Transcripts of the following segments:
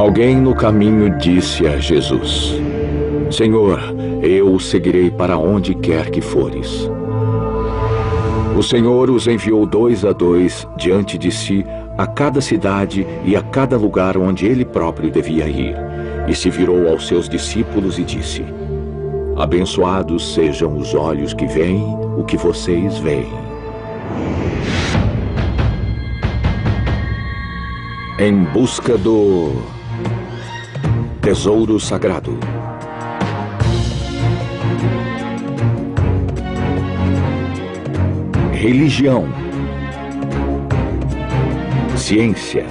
Alguém no caminho disse a Jesus: Senhor, eu o seguirei para onde quer que fores. O Senhor os enviou 2 a 2 diante de si a cada cidade e a cada lugar onde ele próprio devia ir. E se virou aos seus discípulos e disse: Abençoados sejam os olhos que veem o que vocês veem. Em busca do tesouro sagrado. Religião. Ciência.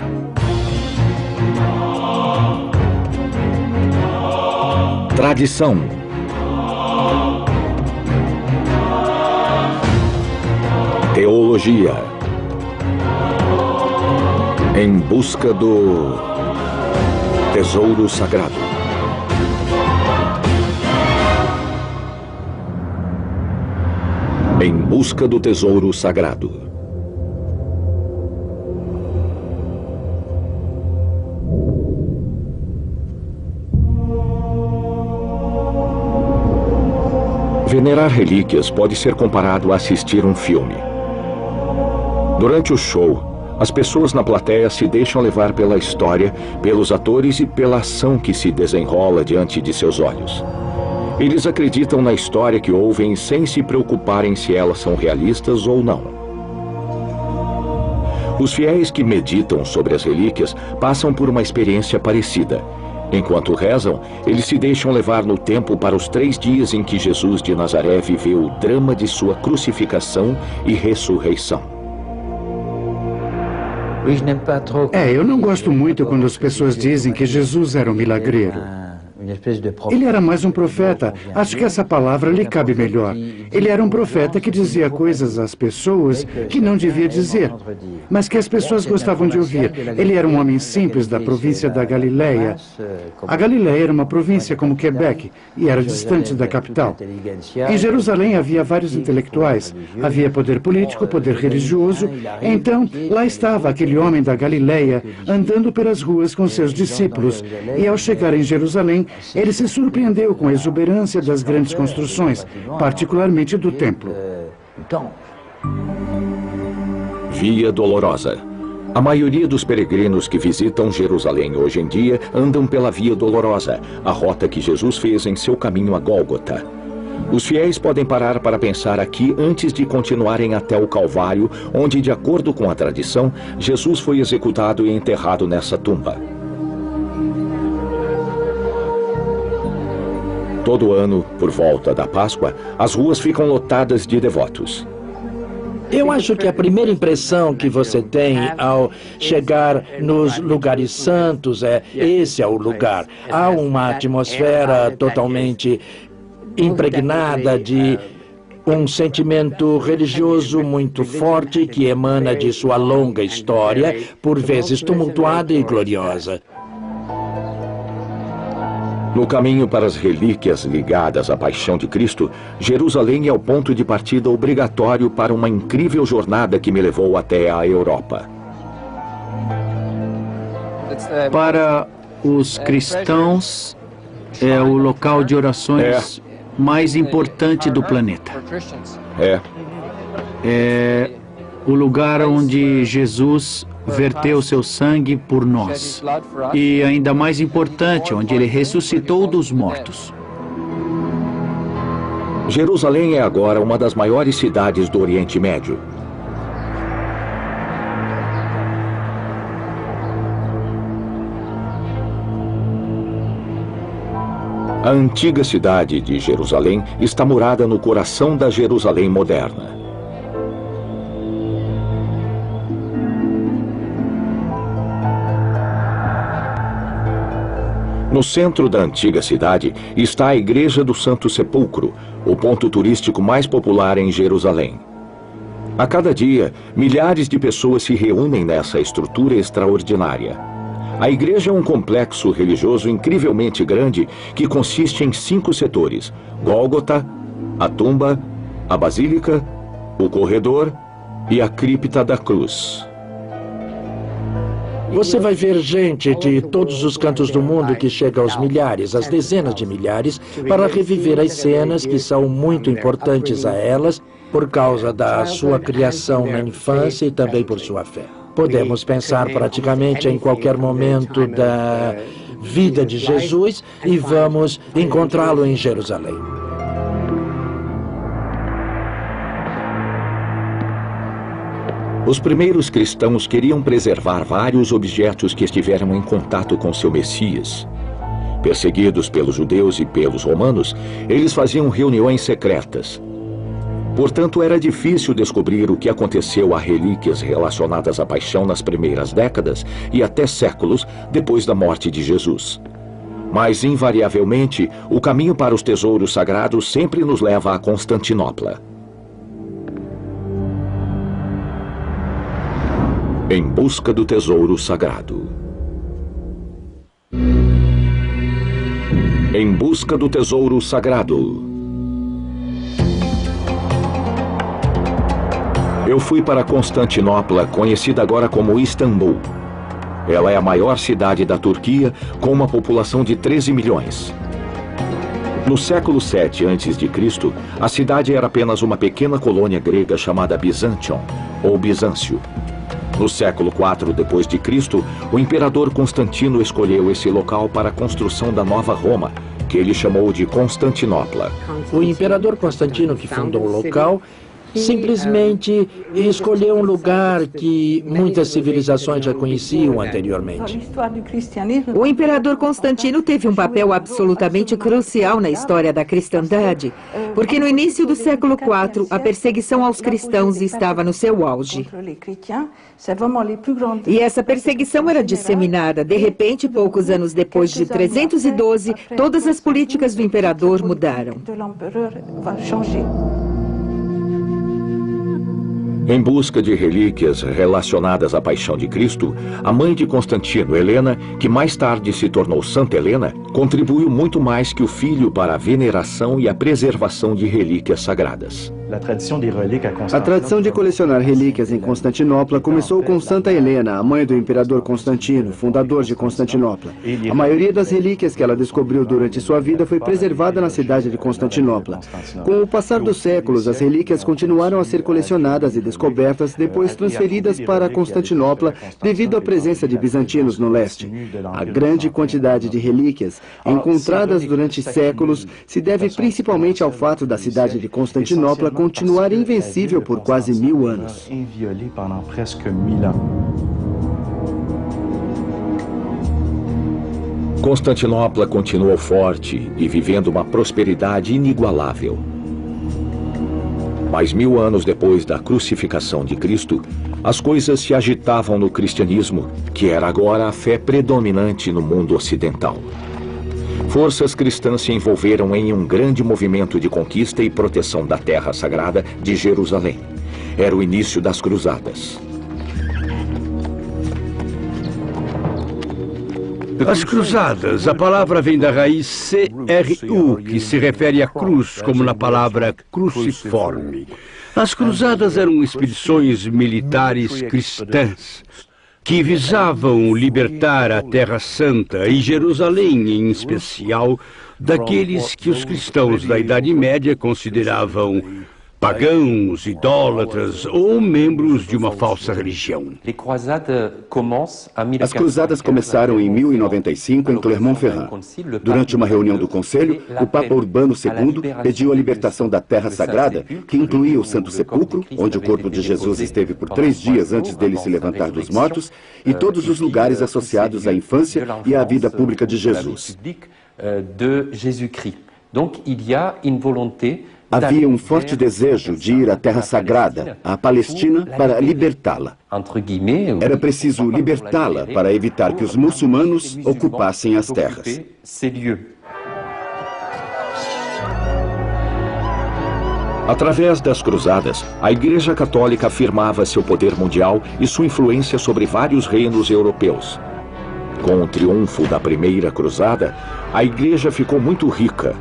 Tradição. Teologia. Em busca do tesouro sagrado. Em busca do tesouro sagrado. Venerar relíquias pode ser comparado a assistir um filme. Durante o show, as pessoas na plateia se deixam levar pela história, pelos atores e pela ação que se desenrola diante de seus olhos. Eles acreditam na história que ouvem sem se preocuparem se elas são realistas ou não. Os fiéis que meditam sobre as relíquias passam por uma experiência parecida. Enquanto rezam, eles se deixam levar no tempo para os 3 dias em que Jesus de Nazaré viveu o drama de sua crucificação e ressurreição. Eu não gosto muito quando as pessoas dizem que Jesus era um milagreiro. Ele era mais um profeta. Acho que essa palavra lhe cabe melhor. Ele era um profeta que dizia coisas às pessoas que não devia dizer, mas que as pessoas gostavam de ouvir. Ele era um homem simples da província da Galileia. A Galileia era uma província como Quebec e era distante da capital. Em Jerusalém havia vários intelectuais. Havia poder político, poder religioso. Então, lá estava aquele homem da Galileia andando pelas ruas com seus discípulos. E ao chegar em Jerusalém, ele se surpreendeu com a exuberância das grandes construções, particularmente do templo. Via Dolorosa. A maioria dos peregrinos que visitam Jerusalém hoje em dia andam pela Via Dolorosa, a rota que Jesus fez em seu caminho a Gólgota. Os fiéis podem parar para pensar aqui antes de continuarem até o Calvário, onde, de acordo com a tradição, Jesus foi executado e enterrado nessa tumba. Todo ano, por volta da Páscoa, as ruas ficam lotadas de devotos. Eu acho que a primeira impressão que você tem ao chegar nos lugares santos esse é o lugar. Há uma atmosfera totalmente impregnada de um sentimento religioso muito forte que emana de sua longa história, por vezes tumultuada e gloriosa. No caminho para as relíquias ligadas à paixão de Cristo, Jerusalém é o ponto de partida obrigatório para uma incrível jornada que me levou até a Europa. Para os cristãos, é o local de orações mais importante do planeta. É o lugar onde Jesus verteu seu sangue por nós. E ainda mais importante, onde ele ressuscitou dos mortos. Jerusalém é agora uma das maiores cidades do Oriente Médio. A antiga cidade de Jerusalém está murada no coração da Jerusalém moderna. No centro da antiga cidade está a Igreja do Santo Sepulcro, o ponto turístico mais popular em Jerusalém. A cada dia, milhares de pessoas se reúnem nessa estrutura extraordinária. A igreja é um complexo religioso incrivelmente grande que consiste em 5 setores: Gólgota, a tumba, a basílica, o corredor e a cripta da cruz. Você vai ver gente de todos os cantos do mundo que chega aos milhares, às dezenas de milhares, para reviver as cenas que são muito importantes a elas por causa da sua criação na infância e também por sua fé. Podemos pensar praticamente em qualquer momento da vida de Jesus e vamos encontrá-lo em Jerusalém. Os primeiros cristãos queriam preservar vários objetos que estiveram em contato com seu Messias. Perseguidos pelos judeus e pelos romanos, eles faziam reuniões secretas. Portanto, era difícil descobrir o que aconteceu a relíquias relacionadas à paixão nas primeiras décadas e até séculos depois da morte de Jesus. Mas, invariavelmente, o caminho para os tesouros sagrados sempre nos leva a Constantinopla. Em busca do tesouro sagrado. Em busca do tesouro sagrado. Eu fui para Constantinopla, conhecida agora como Istambul. Ela é a maior cidade da Turquia, com uma população de 13 milhões. No século VII a.C., a cidade era apenas uma pequena colônia grega chamada Byzantion, ou Bizâncio. No século IV d.C., o imperador Constantino escolheu esse local para a construção da Nova Roma, que ele chamou de Constantinopla. O imperador Constantino, que fundou o local, simplesmente escolheu um lugar que muitas civilizações já conheciam anteriormente. O imperador Constantino teve um papel absolutamente crucial na história da cristandade, porque no início do século IV, a perseguição aos cristãos estava no seu auge. E essa perseguição era disseminada. De repente, poucos anos depois de 312, todas as políticas do imperador mudaram. Em busca de relíquias relacionadas à paixão de Cristo, a mãe de Constantino, Helena, que mais tarde se tornou Santa Helena, contribuiu muito mais que o filho para a veneração e a preservação de relíquias sagradas. A tradição de colecionar relíquias em Constantinopla começou com Santa Helena, a mãe do imperador Constantino, fundador de Constantinopla. A maioria das relíquias que ela descobriu durante sua vida foi preservada na cidade de Constantinopla. Com o passar dos séculos, as relíquias continuaram a ser colecionadas e descobertas, depois transferidas para Constantinopla devido à presença de bizantinos no leste. A grande quantidade de relíquias encontradas durante séculos se deve principalmente ao fato da cidade de Constantinopla continuar invencível por quase 1000 anos. Constantinopla continuou forte e vivendo uma prosperidade inigualável. Mas 1000 anos depois da crucificação de Cristo, as coisas se agitavam no cristianismo, que era agora a fé predominante no mundo ocidental. Forças cristãs se envolveram em um grande movimento de conquista e proteção da terra sagrada de Jerusalém. Era o início das cruzadas. As cruzadas, a palavra vem da raiz CRU, que se refere à cruz, como na palavra cruciforme. As cruzadas eram expedições militares cristãs que visavam libertar a Terra Santa e Jerusalém, em especial, daqueles que os cristãos da Idade Média consideravam pagãos, idólatras ou membros de uma falsa religião. As cruzadas começaram em 1095 em Clermont-Ferrand. Durante uma reunião do Conselho, o Papa Urbano II pediu a libertação da Terra Sagrada, que incluía o Santo Sepulcro, onde o corpo de Jesus esteve por 3 dias antes dele se levantar dos mortos, e todos os lugares associados à infância e à vida pública de Jesus. Havia um forte desejo de ir à Terra Sagrada, à Palestina, para libertá-la. Era preciso libertá-la para evitar que os muçulmanos ocupassem as terras. Através das cruzadas, a Igreja Católica afirmava seu poder mundial e sua influência sobre vários reinos europeus. Com o triunfo da Primeira Cruzada, a Igreja ficou muito rica.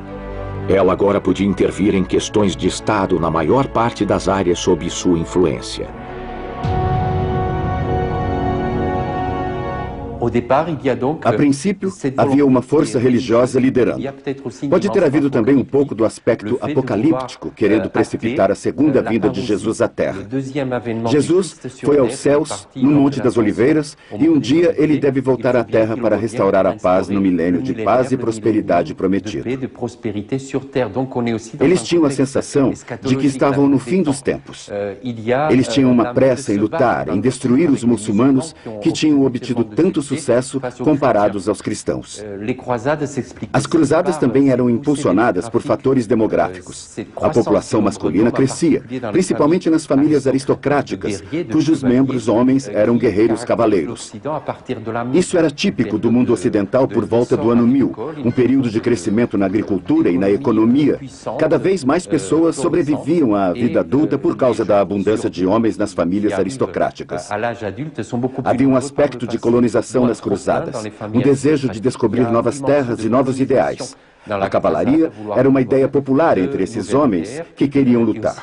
Ela agora podia intervir em questões de Estado na maior parte das áreas sob sua influência. A princípio, havia uma força religiosa liderando. Pode ter havido também um pouco do aspecto apocalíptico, querendo precipitar a segunda vinda de Jesus à Terra. Jesus foi aos céus, no Monte das Oliveiras, e um dia ele deve voltar à Terra para restaurar a paz no milênio de paz e prosperidade prometido. Eles tinham a sensação de que estavam no fim dos tempos. Eles tinham uma pressa em lutar, em destruir os muçulmanos que tinham obtido tanto sucesso comparados aos cristãos. As cruzadas também eram impulsionadas por fatores demográficos. A população masculina crescia, principalmente nas famílias aristocráticas, cujos membros homens eram guerreiros cavaleiros. Isso era típico do mundo ocidental por volta do ano 1000, um período de crescimento na agricultura e na economia. Cada vez mais pessoas sobreviviam à vida adulta por causa da abundância de homens nas famílias aristocráticas. Havia um aspecto de colonização nas cruzadas, um desejo de descobrir novas terras e novos ideais. A cavalaria era uma ideia popular entre esses homens que queriam lutar.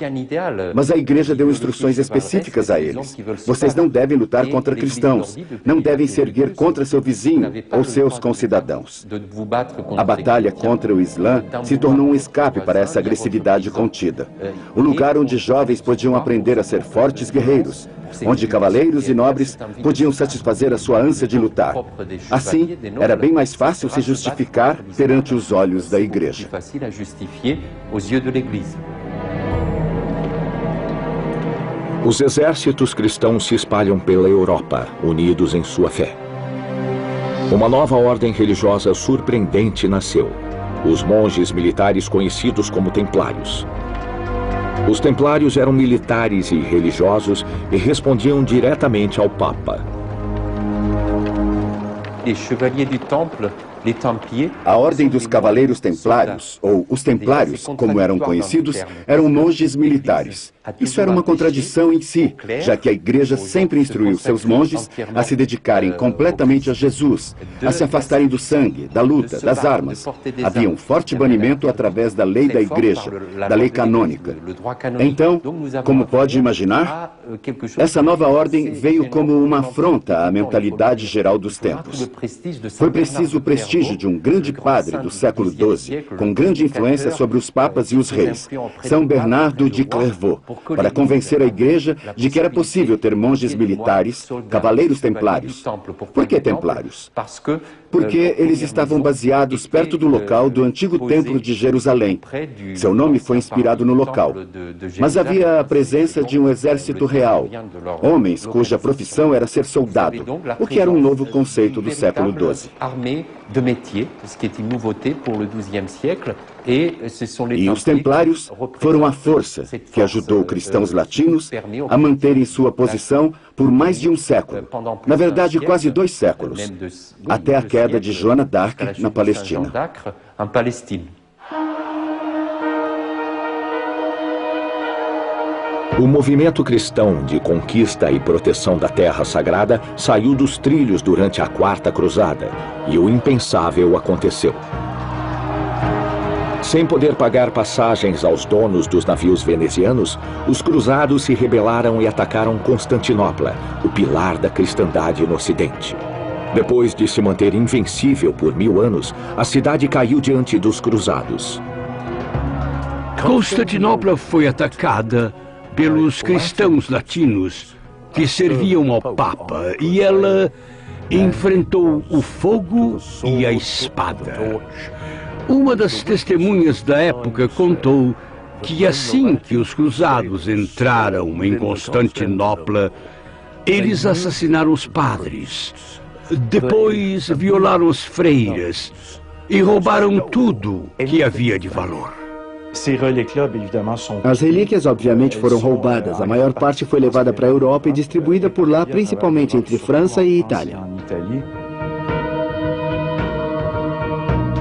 Mas a igreja deu instruções específicas a eles. Vocês não devem lutar contra cristãos, não devem se erguer contra seu vizinho ou seus concidadãos. A batalha contra o Islã se tornou um escape para essa agressividade contida. O lugar onde jovens podiam aprender a ser fortes guerreiros, onde cavaleiros e nobres podiam satisfazer a sua ânsia de lutar. Assim, era bem mais fácil se justificar perante os olhos da igreja. Os exércitos cristãos se espalham pela Europa, unidos em sua fé. Uma nova ordem religiosa surpreendente nasceu: os monges militares conhecidos como templários. Os templários eram militares e religiosos e respondiam diretamente ao Papa. A Ordem dos Cavaleiros Templários, ou os Templários, como eram conhecidos, eram monges militares. Isso era uma contradição em si, já que a Igreja sempre instruiu seus monges a se dedicarem completamente a Jesus, a se afastarem do sangue, da luta, das armas. Havia um forte banimento através da lei da Igreja, da lei canônica. Então, como pode imaginar, essa nova ordem veio como uma afronta à mentalidade geral dos tempos. Foi preciso o prestígio de um grande padre do século XII, com grande influência sobre os papas e os reis, São Bernardo de Clairvaux, para convencer a Igreja de que era possível ter monges militares, cavaleiros templários. Por que templários? Porque eles estavam baseados perto do local do antigo templo de Jerusalém. Seu nome foi inspirado no local. Mas havia a presença de um exército real, homens cuja profissão era ser soldado, o que era um novo conceito do século XII. E os templários foram a força que ajudou cristãos latinos a manterem sua posição por mais de um século, na verdade quase 2 séculos, até a queda de Joana d'Arc na Palestina. O movimento cristão de conquista e proteção da Terra Sagrada saiu dos trilhos durante a Quarta Cruzada, e o impensável aconteceu. Sem poder pagar passagens aos donos dos navios venezianos, os cruzados se rebelaram e atacaram Constantinopla, o pilar da cristandade no Ocidente. Depois de se manter invencível por 1000 anos, a cidade caiu diante dos cruzados. Constantinopla foi atacada pelos cristãos latinos que serviam ao Papa, e ela enfrentou o fogo e a espada. Uma das testemunhas da época contou que assim que os cruzados entraram em Constantinopla, eles assassinaram os padres, depois violaram as freiras e roubaram tudo que havia de valor. As relíquias obviamente foram roubadas. A maior parte foi levada para a Europa e distribuída por lá, principalmente entre França e Itália.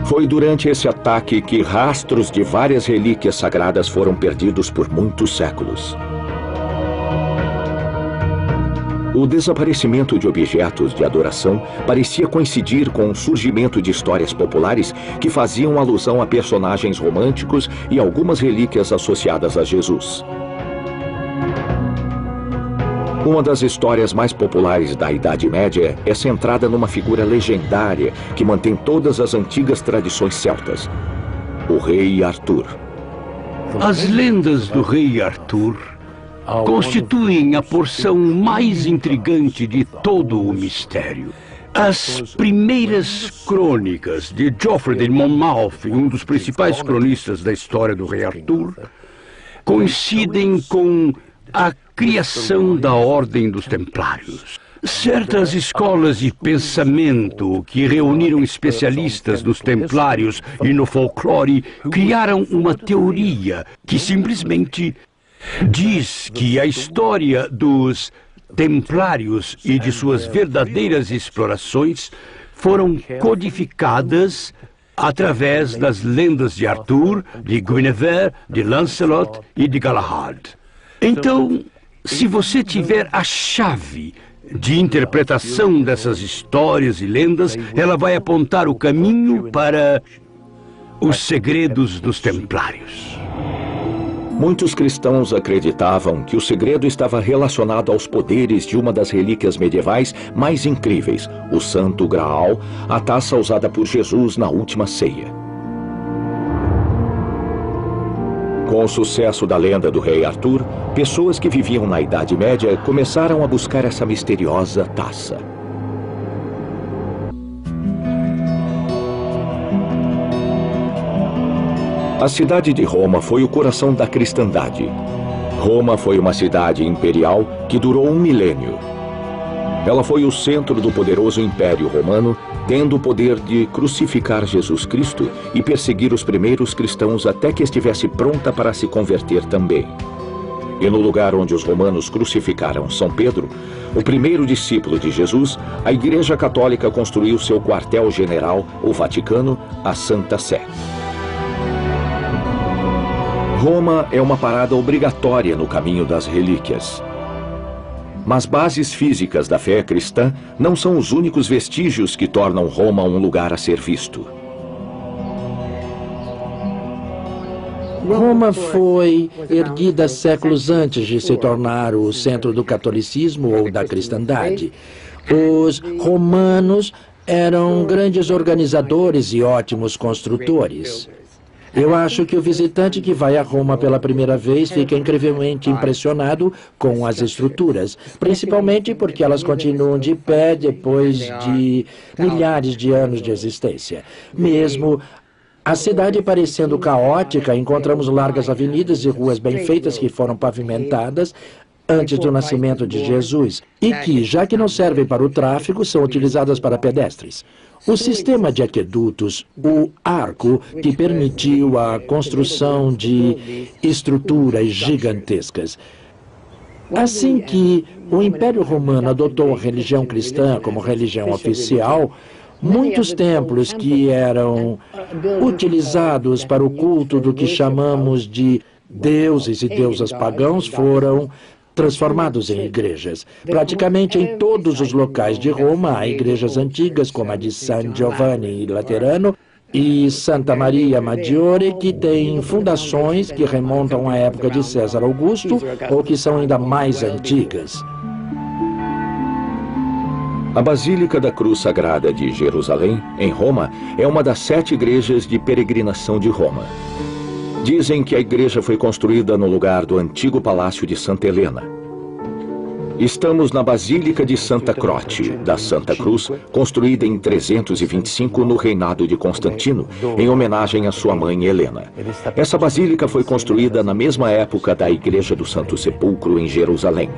Foi durante esse ataque que rastros de várias relíquias sagradas foram perdidos por muitos séculos. O desaparecimento de objetos de adoração parecia coincidir com o surgimento de histórias populares que faziam alusão a personagens românticos e algumas relíquias associadas a Jesus. Uma das histórias mais populares da Idade Média é centrada numa figura legendária que mantém todas as antigas tradições celtas: o rei Arthur. As lendas do rei Arthur constituem a porção mais intrigante de todo o mistério. As primeiras crônicas de Geoffrey de Monmouth, um dos principais cronistas da história do rei Arthur, coincidem com a criação da Ordem dos Templários. Certas escolas de pensamento que reuniram especialistas nos Templários e no folclore criaram uma teoria que simplesmente diz que a história dos Templários e de suas verdadeiras explorações foram codificadas através das lendas de Arthur, de Guinevere, de Lancelot e de Galahad. Então, se você tiver a chave de interpretação dessas histórias e lendas, ela vai apontar o caminho para os segredos dos Templários. Muitos cristãos acreditavam que o segredo estava relacionado aos poderes de uma das relíquias medievais mais incríveis, o Santo Graal, a taça usada por Jesus na última ceia. Com o sucesso da lenda do rei Arthur, pessoas que viviam na Idade Média começaram a buscar essa misteriosa taça. A cidade de Roma foi o coração da cristandade. Roma foi uma cidade imperial que durou 1 milênio. Ela foi o centro do poderoso Império Romano, tendo o poder de crucificar Jesus Cristo e perseguir os primeiros cristãos até que estivesse pronta para se converter também. E no lugar onde os romanos crucificaram São Pedro, o primeiro discípulo de Jesus, a Igreja Católica construiu seu quartel-general, o Vaticano, a Santa Sé. Roma é uma parada obrigatória no caminho das relíquias. Mas bases físicas da fé cristã não são os únicos vestígios que tornam Roma um lugar a ser visto. Roma foi erguida séculos antes de se tornar o centro do catolicismo ou da cristandade. Os romanos eram grandes organizadores e ótimos construtores. Eu acho que o visitante que vai a Roma pela primeira vez fica incrivelmente impressionado com as estruturas, principalmente porque elas continuam de pé depois de milhares de anos de existência. Mesmo a cidade parecendo caótica, encontramos largas avenidas e ruas bem feitas que foram pavimentadas antes do nascimento de Jesus e que, já que não servem para o tráfego, são utilizadas para pedestres. O sistema de aquedutos, o arco, que permitiu a construção de estruturas gigantescas. Assim que o Império Romano adotou a religião cristã como religião oficial, muitos templos que eram utilizados para o culto do que chamamos de deuses e deusas pagãos foram transformados em igrejas. Praticamente em todos os locais de Roma há igrejas antigas, como a de San Giovanni Laterano e Santa Maria Maggiore, que têm fundações que remontam à época de César Augusto ou que são ainda mais antigas. A Basílica da Cruz Sagrada de Jerusalém, em Roma, é uma das 7 igrejas de peregrinação de Roma. Dizem que a igreja foi construída no lugar do antigo palácio de Santa Helena. Estamos na Basílica de Santa Croce, da Santa Cruz, construída em 325 no reinado de Constantino, em homenagem à sua mãe Helena. Essa basílica foi construída na mesma época da Igreja do Santo Sepulcro em Jerusalém.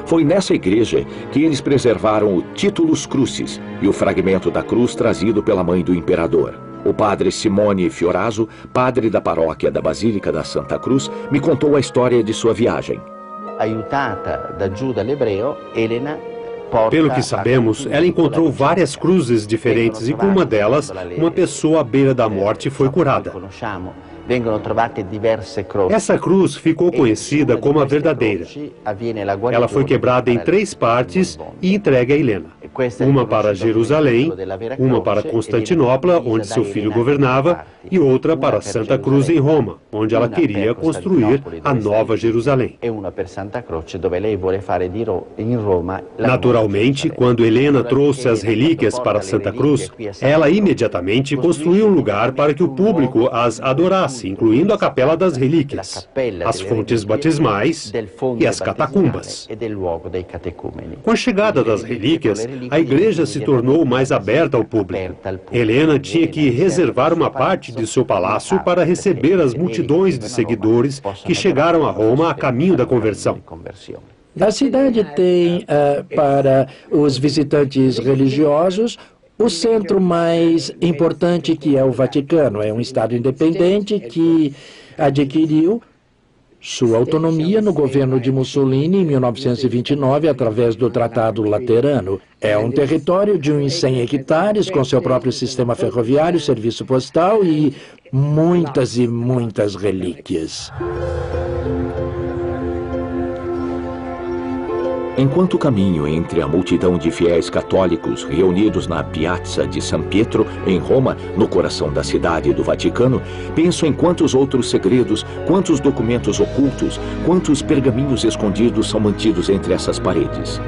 Foi nessa igreja que eles preservaram o Titulus Crucis e o fragmento da cruz trazido pela mãe do imperador. O padre Simone Fioraso, padre da paróquia da Basílica da Santa Cruz, me contou a história de sua viagem. Pelo que sabemos, ela encontrou várias cruzes diferentes e com uma delas, uma pessoa à beira da morte foi curada. Essa cruz ficou conhecida como a verdadeira. Ela foi quebrada em 3 partes e entregue a Helena. uma para Jerusalém, uma para Constantinopla, onde seu filho governava, e outra para Santa Cruz em Roma, onde ela queria construir a Nova Jerusalém. Naturalmente, quando Helena trouxe as relíquias para Santa Cruz, ela imediatamente construiu um lugar para que o público as adorasse, incluindo a Capela das Relíquias, as fontes batismais e as catacumbas. Com a chegada das relíquias, a igreja se tornou mais aberta ao público. Helena tinha que reservar uma parte de seu palácio para receber as multidões de seguidores que chegaram a Roma a caminho da conversão. A cidade tem, para os visitantes religiosos, o centro mais importante, que é o Vaticano. É um Estado independente que adquiriu sua autonomia no governo de Mussolini em 1929, através do Tratado Laterano. É um território de uns 100 hectares, com seu próprio sistema ferroviário, serviço postal e muitas relíquias. Enquanto caminho entre a multidão de fiéis católicos reunidos na Piazza de San Pietro, em Roma, no coração da cidade do Vaticano, penso em quantos outros segredos, quantos documentos ocultos, quantos pergaminhos escondidos são mantidos entre essas paredes.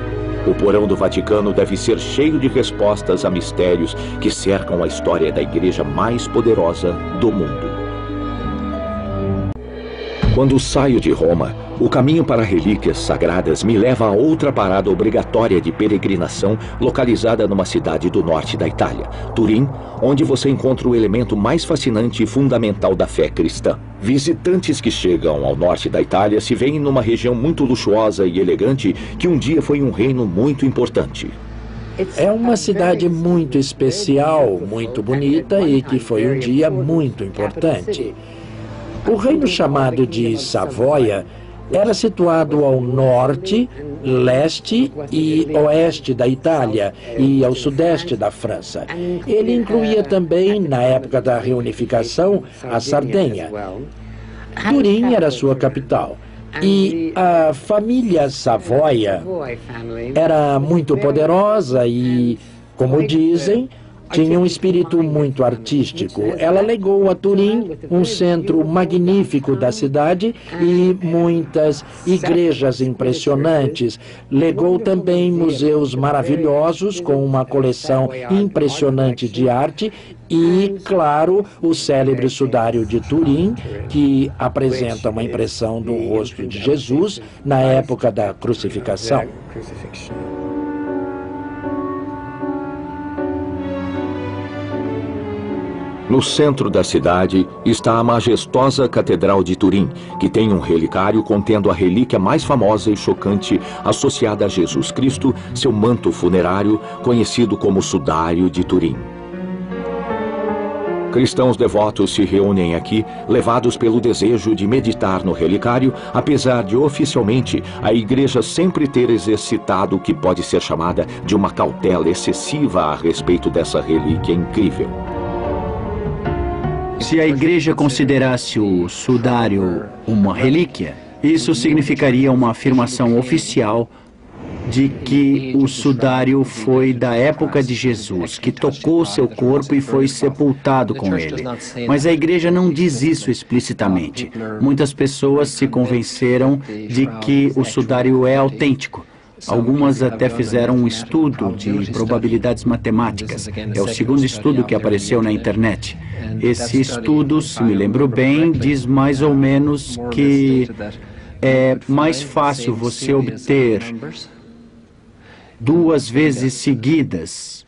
O porão do Vaticano deve ser cheio de respostas a mistérios que cercam a história da igreja mais poderosa do mundo. Quando saio de Roma, o caminho para relíquias sagradas me leva a outra parada obrigatória de peregrinação localizada numa cidade do norte da Itália, Turim, onde você encontra o elemento mais fascinante e fundamental da fé cristã. Visitantes que chegam ao norte da Itália se veem numa região muito luxuosa e elegante que um dia foi um reino muito importante. É uma cidade muito especial, muito bonita e que foi um dia muito importante. O reino chamado de Savoia era situado ao norte, leste e oeste da Itália e ao sudeste da França. Ele incluía também, na época da reunificação, a Sardenha. Turim era sua capital. E a família Savoia era muito poderosa e, como dizem, tinha um espírito muito artístico. Ela legou a Turim um centro magnífico da cidade e muitas igrejas impressionantes. Legou também museus maravilhosos com uma coleção impressionante de arte e, claro, o célebre sudário de Turim, que apresenta uma impressão do rosto de Jesus na época da crucificação. No centro da cidade está a majestosa Catedral de Turim, que tem um relicário contendo a relíquia mais famosa e chocante associada a Jesus Cristo, seu manto funerário, conhecido como Sudário de Turim. Cristãos devotos se reúnem aqui, levados pelo desejo de meditar no relicário, apesar de oficialmente a igreja sempre ter exercitado o que pode ser chamada de uma cautela excessiva a respeito dessa relíquia incrível. Se a igreja considerasse o sudário uma relíquia, isso significaria uma afirmação oficial de que o sudário foi da época de Jesus, que tocou seu corpo e foi sepultado com ele. Mas a igreja não diz isso explicitamente. Muitas pessoas se convenceram de que o sudário é autêntico. Algumas até fizeram um estudo de probabilidades matemáticas. É o segundo estudo que apareceu na internet. Esse estudo, se me lembro bem, diz mais ou menos que é mais fácil você obter 2 vezes seguidas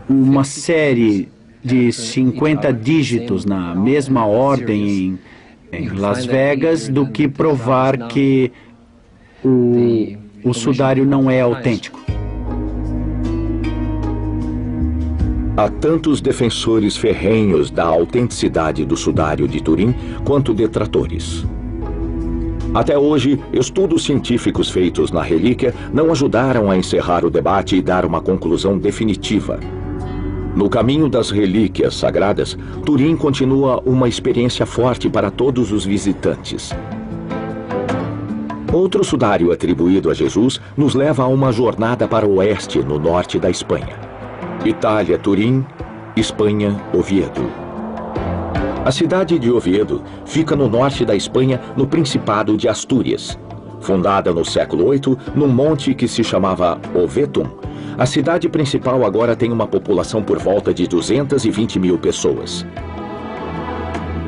uma série de 50 dígitos na mesma ordem em Las Vegas do que provar que o sudário não é autêntico. Há tantos defensores ferrenhos da autenticidade do sudário de Turim quanto detratores. Até hoje, estudos científicos feitos na relíquia não ajudaram a encerrar o debate e dar uma conclusão definitiva. No caminho das relíquias sagradas, Turim continua uma experiência forte para todos os visitantes. Outro sudário atribuído a Jesus nos leva a uma jornada para o oeste, no norte da Espanha. Itália, Turim, Espanha, Oviedo. A cidade de Oviedo fica no norte da Espanha, no Principado de Astúrias. Fundada no século VIII, num monte que se chamava Ovetum, a cidade principal agora tem uma população por volta de 220 mil pessoas.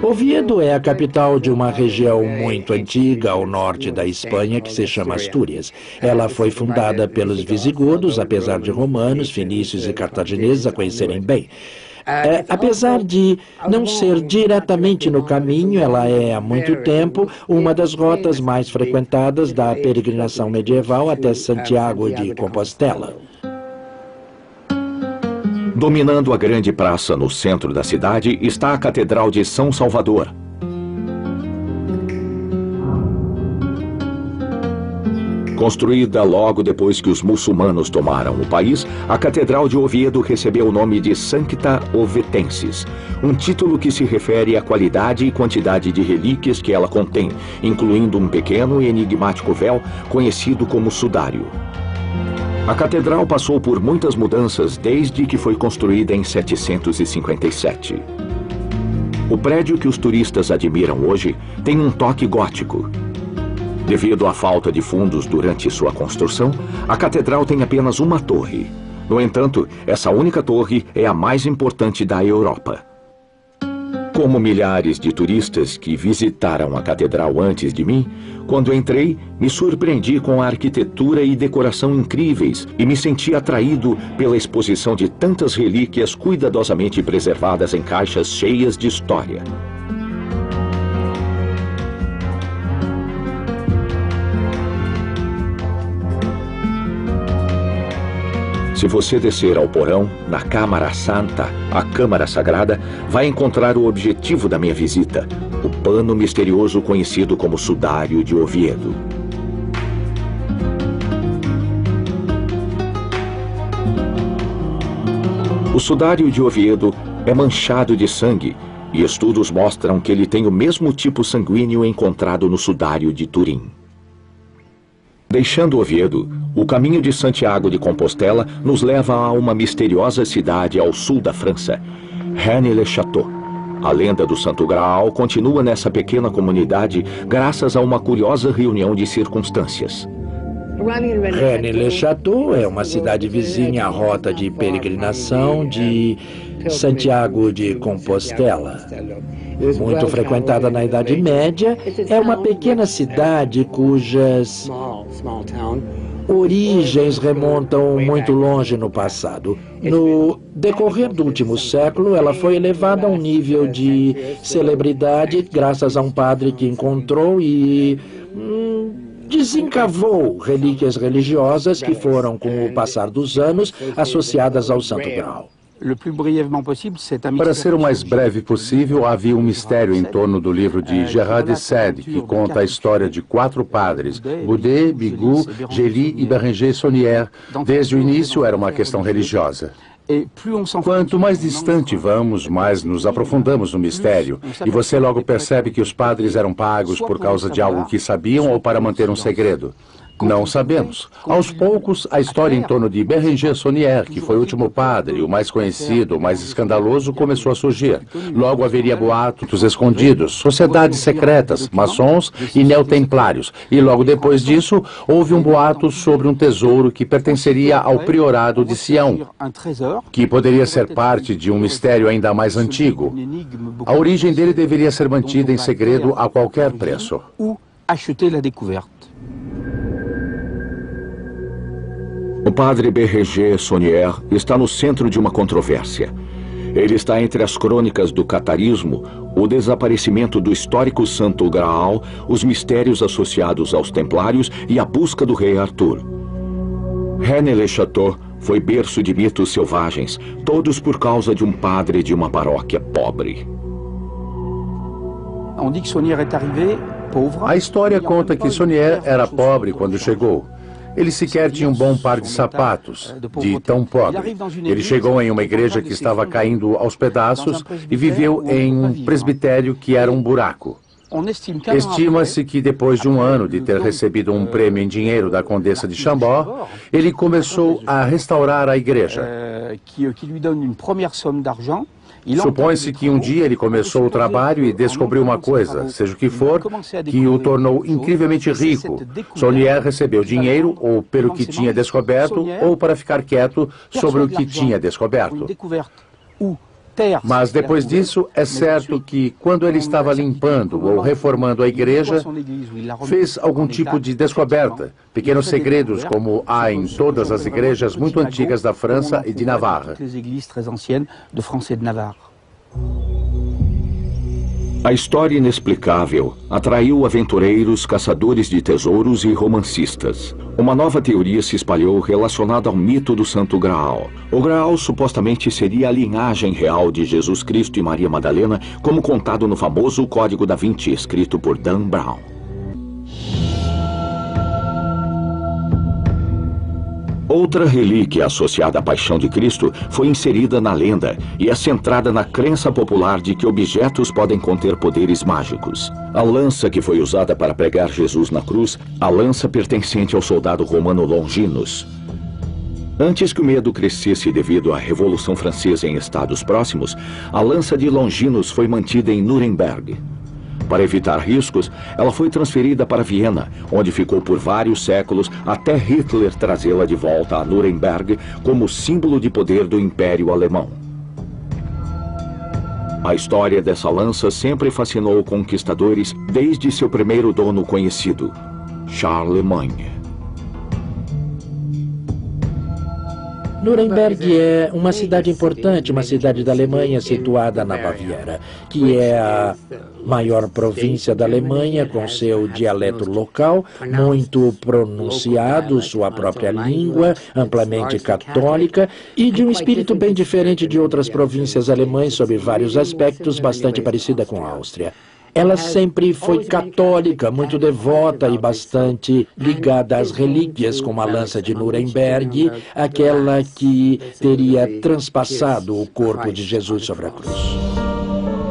Oviedo é a capital de uma região muito antiga ao norte da Espanha que se chama Astúrias. Ela foi fundada pelos visigodos, apesar de romanos, fenícios e cartagineses a conhecerem bem. Apesar de não ser diretamente no caminho, ela é há muito tempo uma das rotas mais frequentadas da peregrinação medieval até Santiago de Compostela. Dominando a grande praça no centro da cidade está a Catedral de São Salvador. Construída logo depois que os muçulmanos tomaram o país, a Catedral de Oviedo recebeu o nome de Sancta Ovetensis, um título que se refere à qualidade e quantidade de relíquias que ela contém, incluindo um pequeno e enigmático véu conhecido como sudário. A catedral passou por muitas mudanças desde que foi construída em 757. O prédio que os turistas admiram hoje tem um toque gótico. Devido à falta de fundos durante sua construção, a catedral tem apenas uma torre. No entanto, essa única torre é a mais importante da Europa. Como milhares de turistas que visitaram a catedral antes de mim, quando entrei, me surpreendi com a arquitetura e decoração incríveis e me senti atraído pela exposição de tantas relíquias cuidadosamente preservadas em caixas cheias de história. Se você descer ao porão, na Câmara Santa, a Câmara Sagrada, vai encontrar o objetivo da minha visita, o pano misterioso conhecido como Sudário de Oviedo. O Sudário de Oviedo é manchado de sangue e estudos mostram que ele tem o mesmo tipo sanguíneo encontrado no Sudário de Turim. Deixando Oviedo, o caminho de Santiago de Compostela nos leva a uma misteriosa cidade ao sul da França, Rennes-le-Château. A lenda do Santo Graal continua nessa pequena comunidade graças a uma curiosa reunião de circunstâncias. Rennes-le-Château é uma cidade vizinha à rota de peregrinação de Santiago de Compostela. Muito frequentada na Idade Média, é uma pequena cidade cujas origens remontam muito longe no passado. No decorrer do último século, ela foi elevada a um nível de celebridade graças a um padre que encontrou e desencavou relíquias religiosas que foram, com o passar dos anos, associadas ao Santo Graal. Para ser o mais breve possível, havia um mistério em torno do livro de Gérard de Sade, que conta a história de 4 padres, Boudet, Bigot, Gély e Bérenger-Saunière. Desde o início era uma questão religiosa. Quanto mais distante vamos, mais nos aprofundamos no mistério, e você logo percebe que os padres eram pagos por causa de algo que sabiam ou para manter um segredo. Não sabemos. Aos poucos, a história em torno de Bérenger-Saunière, que foi o último padre, o mais conhecido, o mais escandaloso, começou a surgir. Logo haveria boatos escondidos, sociedades secretas, maçons e neotemplários. E logo depois disso, houve um boato sobre um tesouro que pertenceria ao priorado de Sião, que poderia ser parte de um mistério ainda mais antigo. A origem dele deveria ser mantida em segredo a qualquer preço. O padre Bérenger-Saunière está no centro de uma controvérsia. Ele está entre as crônicas do catarismo, o desaparecimento do histórico Santo Graal, os mistérios associados aos templários e a busca do rei Arthur. Rennes-le-Château foi berço de mitos selvagens, todos por causa de um padre de uma paróquia pobre. A história conta que Saunière era pobre quando chegou. Ele sequer tinha um bom par de sapatos, de tão pobre. Ele chegou em uma igreja que estava caindo aos pedaços e viveu em um presbitério que era um buraco. Estima-se que depois de um ano de ter recebido um prêmio em dinheiro da Condessa de Chambord, ele começou a restaurar a igreja. Supõe-se que um dia ele começou o trabalho e descobriu uma coisa, seja o que for, que o tornou incrivelmente rico. Saunier recebeu dinheiro ou pelo que tinha descoberto ou para ficar quieto sobre o que tinha descoberto. Mas depois disso, é certo que quando ele estava limpando ou reformando a igreja, fez algum tipo de descoberta, pequenos segredos como há em todas as igrejas muito antigas da França e de Navarra. A história inexplicável atraiu aventureiros, caçadores de tesouros e romancistas. Uma nova teoria se espalhou relacionada ao mito do Santo Graal. O Graal supostamente seria a linhagem real de Jesus Cristo e Maria Madalena, como contado no famoso Código da Vinci, escrito por Dan Brown. Outra relíquia associada à Paixão de Cristo foi inserida na lenda e é centrada na crença popular de que objetos podem conter poderes mágicos. A lança que foi usada para pregar Jesus na cruz, a lança pertencente ao soldado romano Longinus. Antes que o medo crescesse devido à Revolução Francesa em estados próximos, a lança de Longinus foi mantida em Nuremberg. Para evitar riscos, ela foi transferida para Viena, onde ficou por vários séculos até Hitler trazê-la de volta a Nuremberg como símbolo de poder do Império Alemão. A história dessa lança sempre fascinou conquistadores desde seu primeiro dono conhecido, Charlemagne. Nuremberg é uma cidade importante, uma cidade da Alemanha situada na Baviera, que é a maior província da Alemanha, com seu dialeto local, muito pronunciado, sua própria língua, amplamente católica e de um espírito bem diferente de outras províncias alemãs sob vários aspectos, bastante parecida com a Áustria. Ela sempre foi católica, muito devota e bastante ligada às relíquias, como a lança de Nuremberg, aquela que teria transpassado o corpo de Jesus sobre a cruz.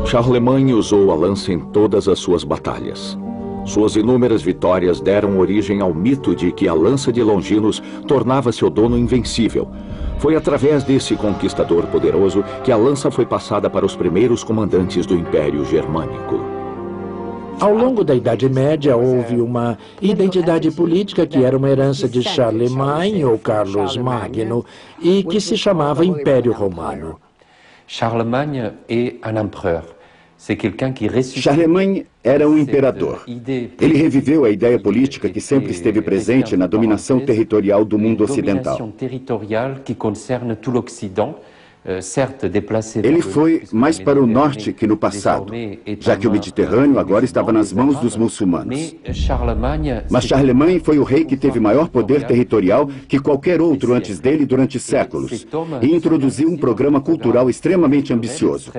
Charlemagne usou a lança em todas as suas batalhas. Suas inúmeras vitórias deram origem ao mito de que a lança de Longinus tornava seu dono invencível. Foi através desse conquistador poderoso que a lança foi passada para os primeiros comandantes do Império Germânico. Ao longo da Idade Média, houve uma identidade política que era uma herança de Charlemagne ou Carlos Magno e que se chamava Império Romano. Charlemagne era um imperador. Ele reviveu a ideia política que sempre esteve presente na dominação territorial do mundo ocidental. Ele foi mais para o norte que no passado, já que o Mediterrâneo agora estava nas mãos dos muçulmanos. Mas Charlemagne foi o rei que teve maior poder territorial que qualquer outro antes dele durante séculos, e introduziu um programa cultural extremamente ambicioso.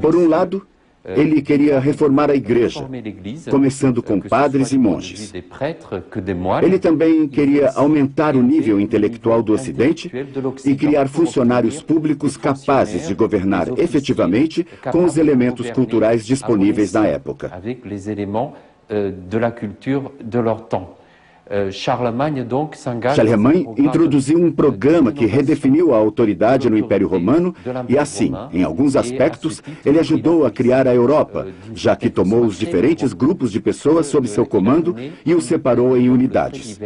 Por um lado, ele queria reformar a igreja, começando com padres e monges. Ele também queria aumentar o nível intelectual do Ocidente e criar funcionários públicos capazes de governar efetivamente com os elementos culturais disponíveis na época. Charlemagne introduziu um programa que redefiniu a autoridade no Império Romano e, assim, em alguns aspectos, ele ajudou a criar a Europa, já que tomou os diferentes grupos de pessoas sob seu comando e os separou em unidades.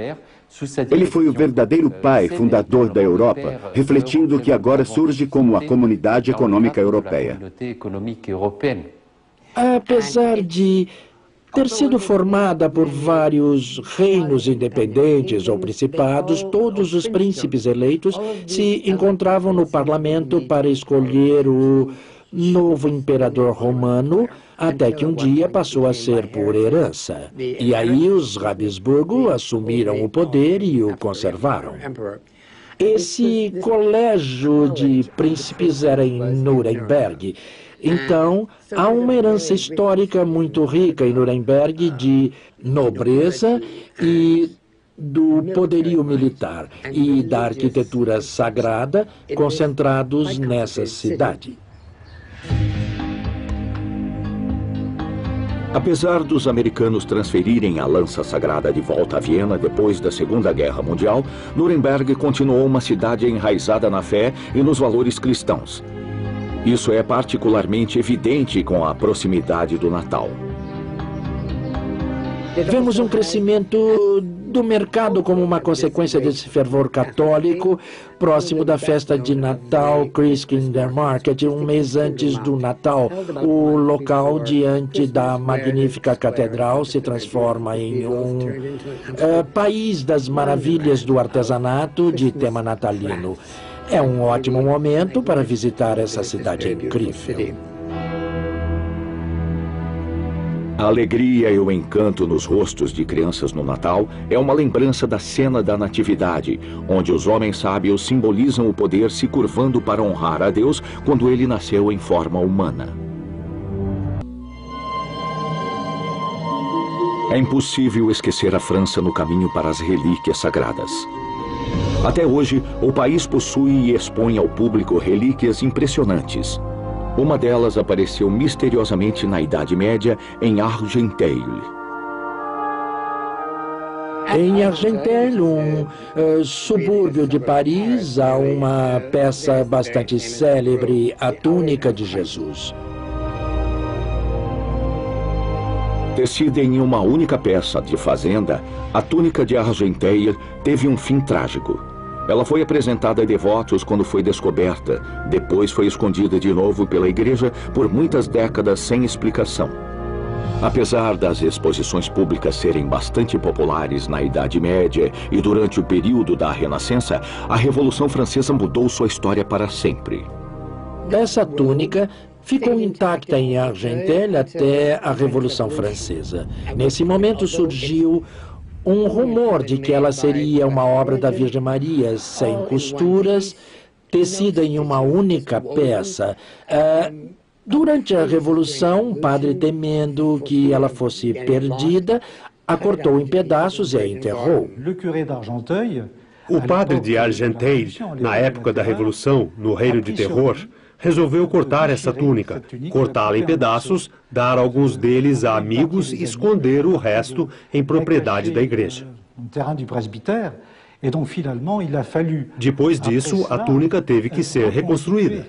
Ele foi o verdadeiro pai fundador da Europa, refletindo o que agora surge como a Comunidade Econômica Europeia. Apesar de ter sido formada por vários reinos independentes ou principados, todos os príncipes eleitos se encontravam no parlamento para escolher o novo imperador romano, até que um dia passou a ser por herança. E aí os Habsburgo assumiram o poder e o conservaram. Esse colégio de príncipes era em Nuremberg. Então, há uma herança histórica muito rica em Nuremberg de nobreza e do poderio militar e da arquitetura sagrada concentrados nessa cidade. Apesar dos americanos transferirem a lança sagrada de volta a Viena depois da Segunda Guerra Mundial, Nuremberg continuou uma cidade enraizada na fé e nos valores cristãos. Isso é particularmente evidente com a proximidade do Natal. Vemos um crescimento do mercado como uma consequência desse fervor católico, próximo da festa de Natal, Christkindlesmarkt, um mês antes do Natal. O local diante da magnífica catedral se transforma em um país das maravilhas do artesanato de tema natalino. É um ótimo momento para visitar essa cidade incrível. A alegria e o encanto nos rostos de crianças no Natal é uma lembrança da cena da Natividade, onde os homens sábios simbolizam o poder se curvando para honrar a Deus quando ele nasceu em forma humana. É impossível esquecer a França no caminho para as relíquias sagradas. Até hoje, o país possui e expõe ao público relíquias impressionantes. Uma delas apareceu misteriosamente na Idade Média, em Argenteuil. Em Argenteuil, um subúrbio de Paris, há uma peça bastante célebre, a túnica de Jesus. Tecida em uma única peça de fazenda, a túnica de Argenteuil teve um fim trágico. Ela foi apresentada a devotos quando foi descoberta, depois foi escondida de novo pela igreja por muitas décadas sem explicação. Apesar das exposições públicas serem bastante populares na Idade Média e durante o período da Renascença, a Revolução Francesa mudou sua história para sempre. Essa túnica ficou intacta em Argenteuil até a Revolução Francesa. Nesse momento surgiu um rumor de que ela seria uma obra da Virgem Maria, sem costuras, tecida em uma única peça. Durante a Revolução, um padre, temendo que ela fosse perdida, a cortou em pedaços e a enterrou. O padre de Argenteuil, na época da Revolução, no Reino de Terror, resolveu cortar essa túnica, cortá-la em pedaços, dar alguns deles a amigos e esconder o resto em propriedade da igreja. Depois disso, a túnica teve que ser reconstruída.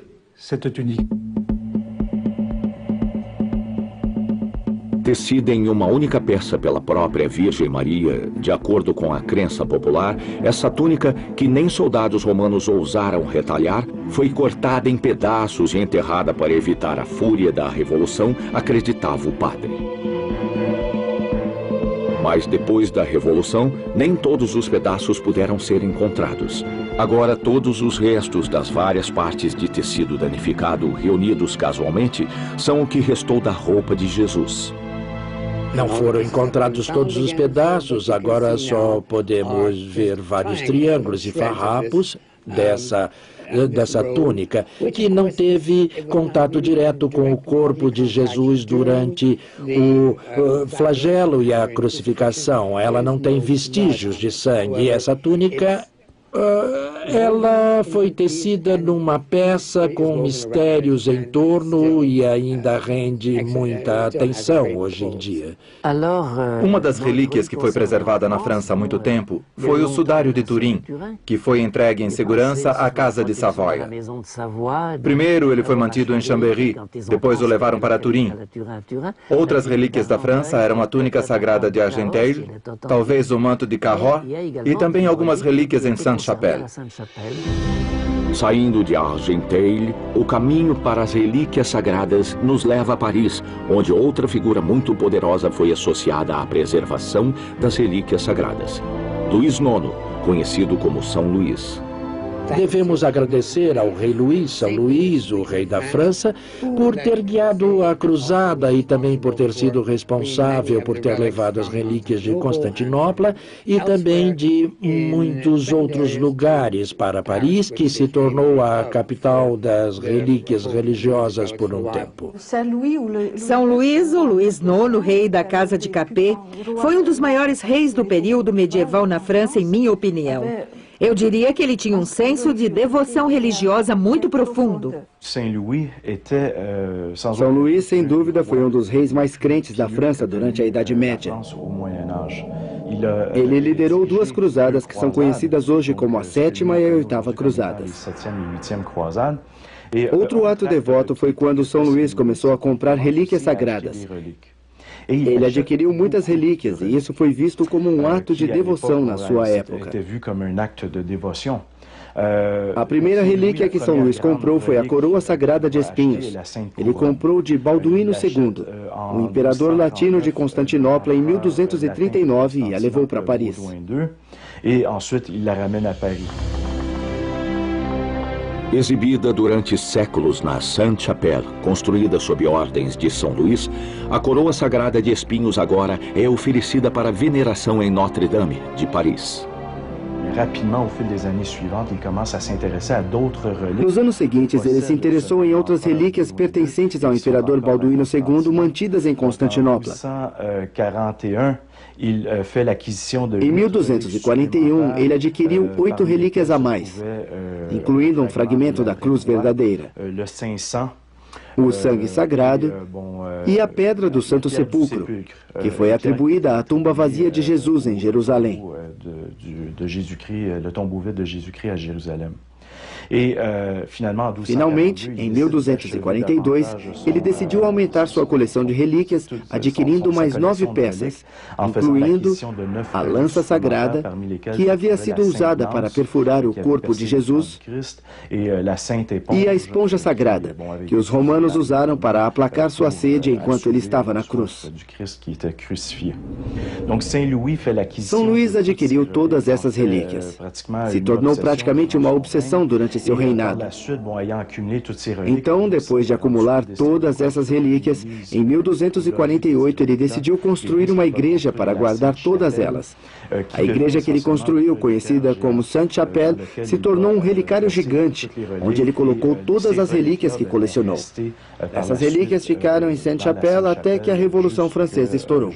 Tecida em uma única peça pela própria Virgem Maria, de acordo com a crença popular, essa túnica, que nem soldados romanos ousaram retalhar, foi cortada em pedaços e enterrada para evitar a fúria da Revolução, acreditava o padre. Mas depois da Revolução, nem todos os pedaços puderam ser encontrados. Agora, todos os restos das várias partes de tecido danificado, reunidos casualmente, são o que restou da roupa de Jesus. Não foram encontrados todos os pedaços, agora só podemos ver vários triângulos e farrapos dessa túnica, que não teve contato direto com o corpo de Jesus durante o flagelo e a crucificação. Ela não tem vestígios de sangue. E essa túnica, ela foi tecida numa peça com mistérios em torno e ainda rende muita atenção hoje em dia. Uma das relíquias que foi preservada na França há muito tempo foi o sudário de Turim, que foi entregue em segurança à Casa de Savoia. Primeiro ele foi mantido em Chambéry, depois o levaram para Turim. Outras relíquias da França eram a túnica sagrada de Argenteuil, talvez o manto de Cahors e também algumas relíquias em Sainte-Chapelle. Saindo de Argenteuil, o caminho para as relíquias sagradas nos leva a Paris, onde outra figura muito poderosa foi associada à preservação das relíquias sagradas. Luís IX, conhecido como São Luís. Devemos agradecer ao rei Luís, São Luís, o rei da França, por ter guiado a cruzada e também por ter sido responsável por ter levado as relíquias de Constantinopla e também de muitos outros lugares para Paris, que se tornou a capital das relíquias religiosas por um tempo. São Luís, o Luís IX, rei da Casa de Capet, foi um dos maiores reis do período medieval na França, em minha opinião. Eu diria que ele tinha um senso de devoção religiosa muito profundo. São Luís, sem dúvida, foi um dos reis mais crentes da França durante a Idade Média. Ele liderou 2 cruzadas que são conhecidas hoje como a 7ª e a 8ª Cruzadas. Outro ato devoto foi quando São Luís começou a comprar relíquias sagradas. Ele adquiriu muitas relíquias e isso foi visto como um ato de devoção na sua época. A primeira relíquia que São Luís comprou foi a coroa sagrada de espinhos. Ele comprou de Balduíno II, um imperador latino de Constantinopla, em 1239 e a levou para Paris. Exibida durante séculos na Sainte-Chapelle, construída sob ordens de São Luís, a coroa sagrada de espinhos agora é oferecida para veneração em Notre-Dame, de Paris. Nos anos seguintes, ele se interessou em outras relíquias pertencentes ao imperador Balduíno II, mantidas em Constantinopla. Em 1241, ele adquiriu 8 relíquias a mais, incluindo um fragmento da cruz verdadeira, o sangue sagrado e a pedra do Santo Sepulcro, que foi atribuída à tumba vazia de Jesus em Jerusalém. Finalmente, em 1242, ele decidiu aumentar sua coleção de relíquias, adquirindo mais 9 peças, incluindo a lança sagrada, que havia sido usada para perfurar o corpo de Jesus, e a esponja sagrada, que os romanos usaram para aplacar sua sede enquanto ele estava na cruz. São Luís adquiriu todas essas relíquias. Se tornou praticamente uma obsessão durante seu reinado. Então, depois de acumular todas essas relíquias, em 1248 ele decidiu construir uma igreja para guardar todas elas. A igreja que ele construiu, conhecida como Sainte-Chapelle, se tornou um relicário gigante, onde ele colocou todas as relíquias que colecionou. Essas relíquias ficaram em Sainte-Chapelle até que a Revolução Francesa estourou.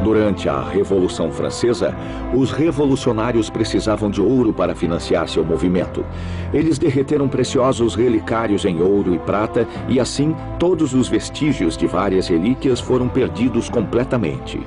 Durante a Revolução Francesa, os revolucionários precisavam de ouro para financiar seu movimento. Eles derreteram preciosos relicários em ouro e prata e, assim, todos os vestígios de várias relíquias foram perdidos completamente.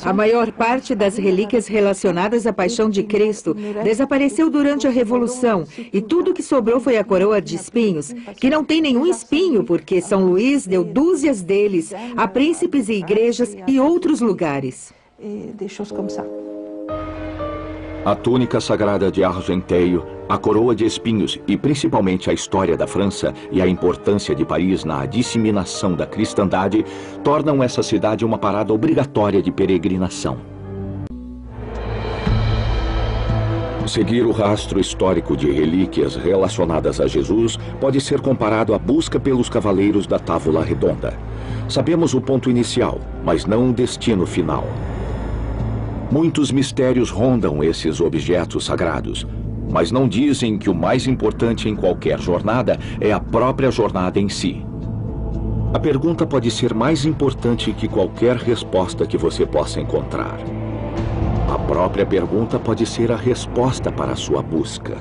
A maior parte das relíquias relacionadas à paixão de Cristo desapareceu durante a Revolução e tudo que sobrou foi a coroa de espinhos, que não tem nenhum espinho porque São Luís deu dúzias deles a príncipes e igrejas e outros lugares. A túnica sagrada de Argenteio, a coroa de espinhos e principalmente a história da França e a importância de Paris na disseminação da cristandade tornam essa cidade uma parada obrigatória de peregrinação. Seguir o rastro histórico de relíquias relacionadas a Jesus pode ser comparado à busca pelos cavaleiros da Távola Redonda. Sabemos o ponto inicial, mas não o destino final. Muitos mistérios rondam esses objetos sagrados, mas não dizem que o mais importante em qualquer jornada é a própria jornada em si. A pergunta pode ser mais importante que qualquer resposta que você possa encontrar. A própria pergunta pode ser a resposta para a sua busca.